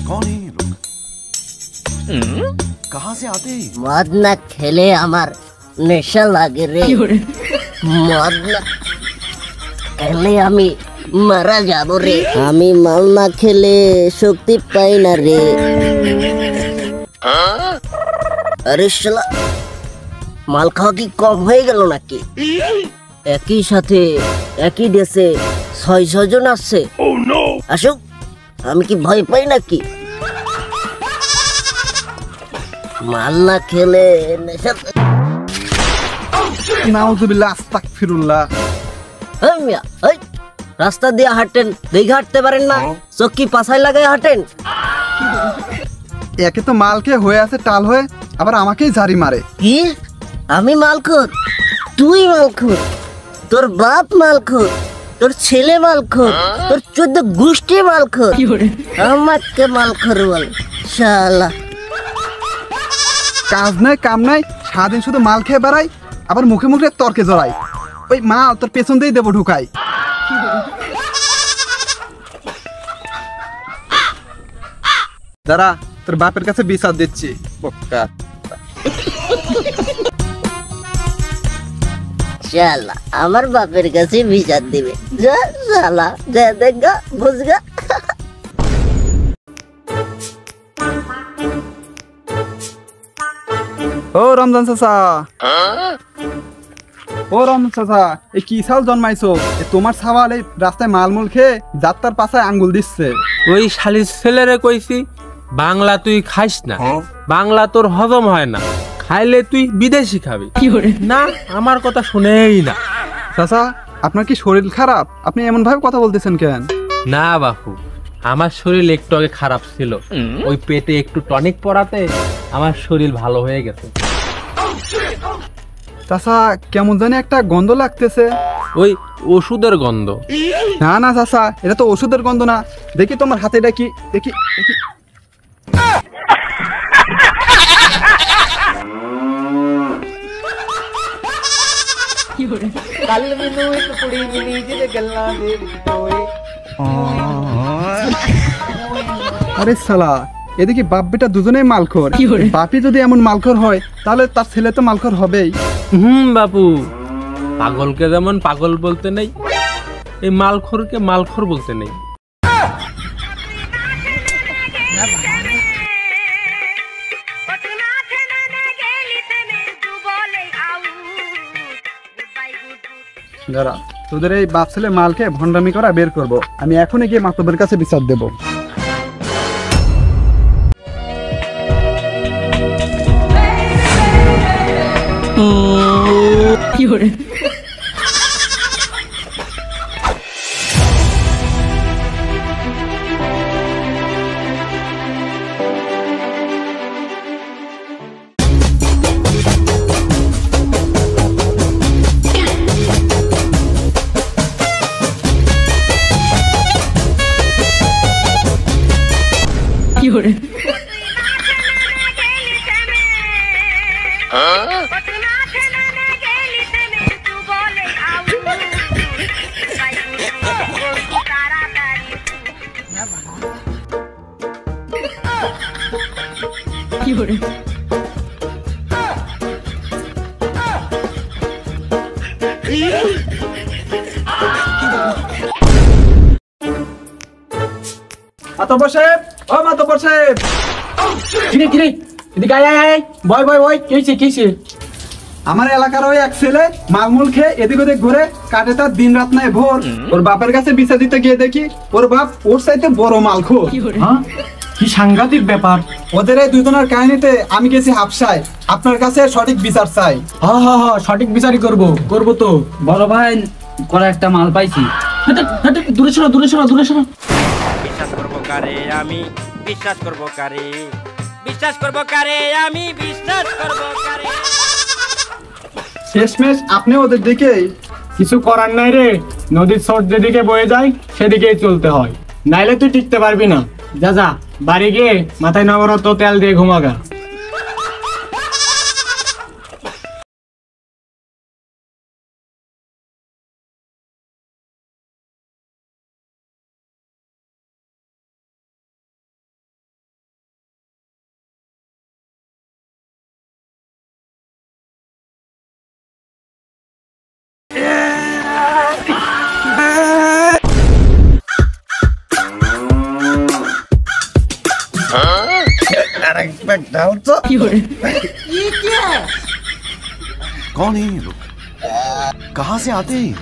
कौन है ये लोग? कहाँ से आते हैं? मद ना खेले हमार नेशा लागे रे। मद ना खेले हमी मारा जाबो रे। हमी माल ना खेले शक्ति पाई ना रे। अरे शाला माल खाओ की कम হয়ে গেল নাকি? একই সাথে একই দেশে 600 জন আসছে। আসুক, আমি কি ভয় পাই নাকি? মাল না খেলে নেশা। নাউজুবিল্লাহ, আস্তাগফিরুল্লাহ। এই মিয়া, এই রাস্তা দিয়ে হাঁটেন, দেখে হাঁটতে পারেন না? চক্কি পাছায় লাগায় হাঁটেন। একে তো মাল খেয়ে হয়ে আছে টাল হয়ে, আবার আমাকেই ঝাড়ি মারে। কি? আমি মালখোর? তুই মালখোর? তোর বাপ মালখোর, তোর ছেলে মালখোর, তোর 14 গোষ্ঠী মালখোর, আমাকে মালখোর বল শালা। কাজ নাই কাম নাই, সারাদিন শুধু মাল খেয়ে বেড়াই, আবার মুখে মুখে তর্কে জড়াই। ওই মা তোর পেছন দিয়েই দেবো ঢুকাই। দাঁড়া, তোর বাপের কাছে বিচার দিচ্ছি। বোকা শালা আমার বাপের কাছে বিচার দিবে। যা শালা, যা দেখা বুঝগা। ও রমজান চাচা, ও রমজান চাচা, এই কি সাল জন্মাইছো? তোমার সাওয়াল এই রাস্তায় মালমূল খেয়ে যাত্রার পাশায় আঙ্গুল দিচ্ছে। ওই শালির ছেলেরে কইছি বাংলা তুই খাইস না, বাংলা তোর হজম হয় না, খাইলে তুই বিদেশি খাবি। না, আমার কথা শুনেই না। চাচা, আপনার কি শরীর খারাপ? আপনি এমন ভাবে কথা বলতেছেন কেন? না বাপু, আমার শরীর একটু আগে খারাপ ছিল, ওই পেটে একটু টনিক পড়াতে আমার শরীর ভালো হয়ে গেছে। চাচা, কেমন জানি একটা গন্ধ লাগতেছে। ওই ওষুধের গন্ধ। না না চাচা, এটা তো ওষুধের গন্ধ না। দেখি তোমার হাতে, দেখি দেখি দেখি। আরে শালা, এদিকে বাপ বেটা দুজনেই মালখোর। বাপি যদি এমন মালখোর হয়, তাহলে তার ছেলে তো মালখোর হবেই। বাপু, পাগলকে যেমন পাগল বলতে নেই, এই মালখোরকে মালখোর বলতে নেই। দাঁড়া, তোদের এই বাপ ছেলে মালকে ভণ্ডামি করা বের করব। আমি এখনই গিয়ে মাতবের কাছে বিচার দেব। মাতব্বর সাহেব, ও মাতব্বর সাহেব। কিরে কিরে, এদিকে আয় আয় আয়, বয় বয় বয়। কি হয়েছে কি হয়েছে? আমার এলাকার ওই এক ছেলে মালমূল খেয়ে এদিক ওদিক ঘুরে কাটে তার দিন রাত নাই ভোর। ওর বাপের কাছে বিচার দিতে গিয়ে দেখি ওর বাপ ওর চাইতে বড় মালখোর। হ্যাঁ, কি সাংঘাতিক ব্যাপার। ওদের এই দুজনের কাহিনীতে আমি গেছি হাফসায়। আপনার কাছে সঠিক বিচার চাই। হ্যাঁ হ্যাঁ হ্যাঁ, সঠিক বিচারই করবো তো। বড় ভাই, করা একটা মাল পাইছি। দূরে সরো দূরে সরো দূরে সরো। বিশ্বাস করবো কারে আমি, বিশ্বাস করবো কারে, বিশ্বাস করবো কারে আমি, বিশ্বাস করবো কারে। শেষমেশ আপনি ওদের দিকে কিছু করার নাই রে, নদীর স্রোত যেদিকে বয়ে যায় সেদিকেই চলতে হয়, নাইলে তুই টিকতে পারবি না। যা যা, বাড়ি গিয়ে মাথায় নবরত্ন তেল দিয়ে ঘুমাগা। कौन है ये लोग? कहाँ से आते हैं?